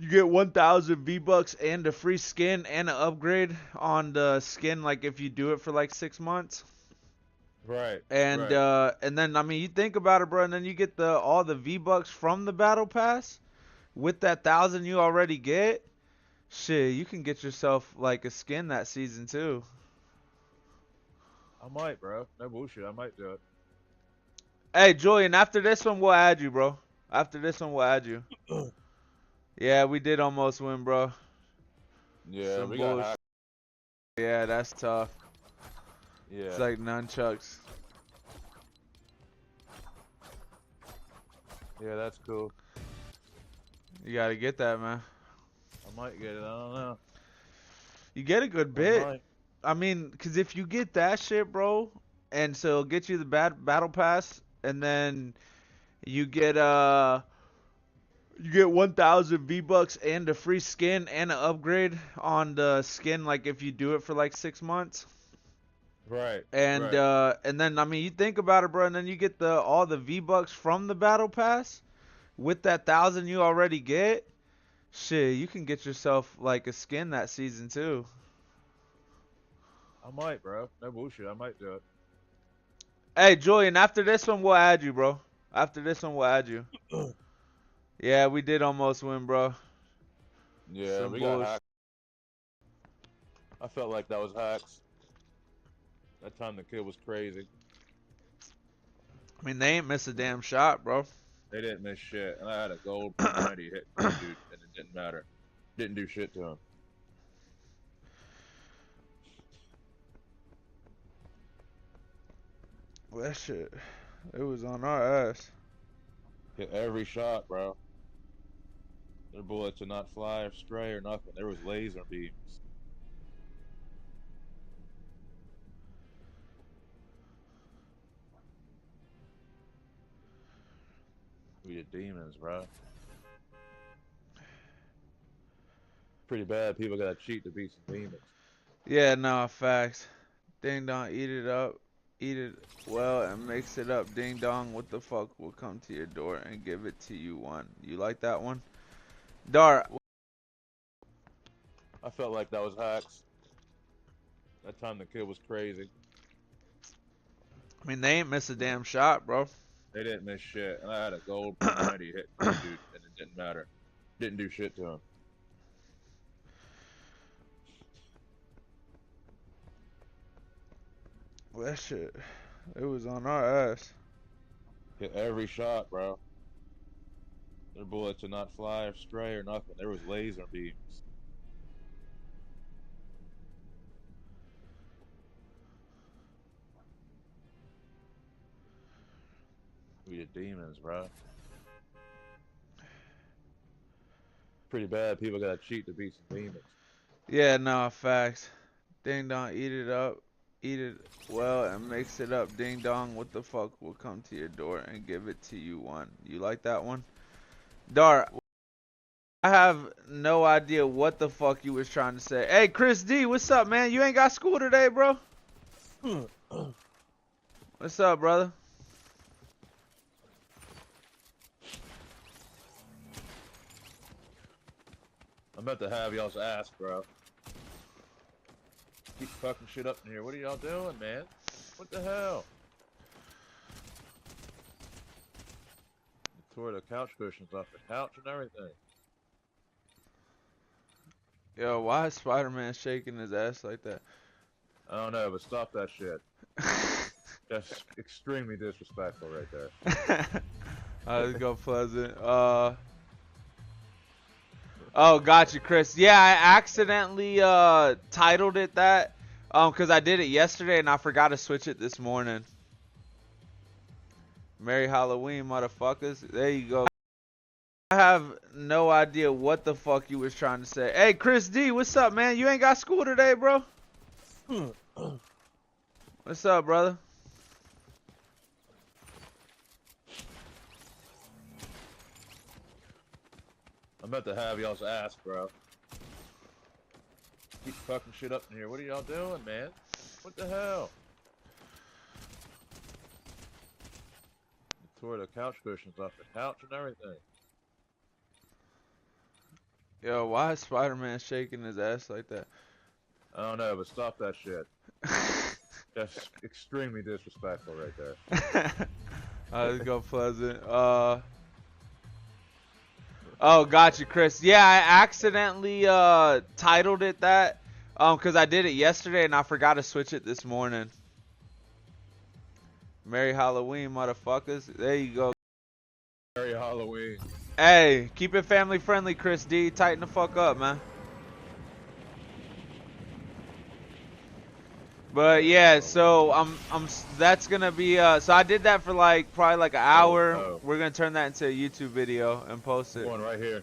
You get 1,000 V-Bucks and a free skin and an upgrade on the skin, like if you do it for like 6 months. Right, And right. and then I mean you think about it, bro, and then you get the all the V-Bucks from the battle pass with that 1,000 you already get. Shit, you can get yourself like a skin that season too. I might, bro. No bullshit. I might do it. Hey, Julian, after this one we'll add you, bro. After this one we'll add you. Yeah, we did almost win, bro. Yeah, Some we got bullshit. hacked. Yeah, that's tough. It's Yeah, like nunchucks. yeah, that's cool. You gotta get that, man. I might get it. I don't know. You get a good I bit. might. I mean, cause if you get that shit, bro, and so it'll get you the battle pass, and then you get you get 1,000 V-Bucks and a free skin and an upgrade on the skin, like if you do it for like 6 months. Right, right. And then I mean you think about it, bro, and then you get the all the V-Bucks from the battle pass with that 1,000 you already get. Shit, you can get yourself like a skin that season too. I might, bro. No bullshit. I might do it. Hey, Julian, after this one we'll add you, bro. After this one we'll add you. Yeah, we did almost win, bro. Yeah, Some we got bullshit. hacked. I felt like that was hacks. That time the kid was crazy. I mean, they ain't missed a damn shot, bro. They didn't miss shit, and I had a gold P90 hit one dude, and it didn't matter. Didn't do shit to him. Well, that shit, it was on our ass. Hit every shot, bro. Their bullets did not fly or stray or nothing. There was laser beams. We the demons, bro. Pretty bad. People gotta cheat to beat some demons. Yeah, no, facts. Ding dong, eat it up. Eat it well and mix it up. Ding dong, what the fuck will come to your door and give it to you one? You like that one? Dar, I felt like that was hacks. That time the kid was crazy. I mean, they ain't missed a damn shot, bro. They didn't miss shit, and I had a gold P90 hit one dude, and it didn't matter. Didn't do shit to him. Well, that shit, it was on our ass. Hit every shot, bro. Their bullets did not fly or stray or nothing. There was laser beams. We the demons, bro. Pretty bad. People gotta cheat to beat some demons. Yeah, no, facts. Ding dong, eat it up. Eat it well and mix it up. Ding dong, what the fuck will come to your door and give it to you one? You like that one? Dar, I have no idea what the fuck you was trying to say. Hey, Chris D, what's up, man? You ain't got school today, bro? What's up, brother? I'm about to have y'all's ass, bro. Keep fucking shit up in here. What are y'all doing, man? What the hell? You tore the couch cushions off the couch and everything. Yo, why is Spider-Man shaking his ass like that? I don't know, but stop that shit. That's extremely disrespectful right there. Let's go Pleasant. Oh, gotcha, Chris. Yeah, I accidentally titled it that because I did it yesterday and I forgot to switch it this morning. Merry Halloween, motherfuckers. There you go. I have no idea what the fuck you was trying to say. Hey, Chris D, what's up, man? You ain't got school today, bro? What's up, brother? I'm about to have y'all's ass, bro. Keep fucking shit up in here. What are y'all doing, man? What the hell? You tore the couch cushions off the couch and everything. Yo, why is Spider-Man shaking his ass like that? I don't know, but stop that shit. That's extremely disrespectful right there. Let's go, Pleasant. Oh, got you, Chris. Yeah, I accidentally titled it that because I did it yesterday and I forgot to switch it this morning. Merry Halloween, motherfuckers. There you go. Merry Halloween. Hey, keep it family friendly, Chris D. Tighten the fuck up, man. But yeah, so that's gonna be so I did that for like probably like an hour. Oh. We're gonna turn that into a YouTube video and post it. One right here.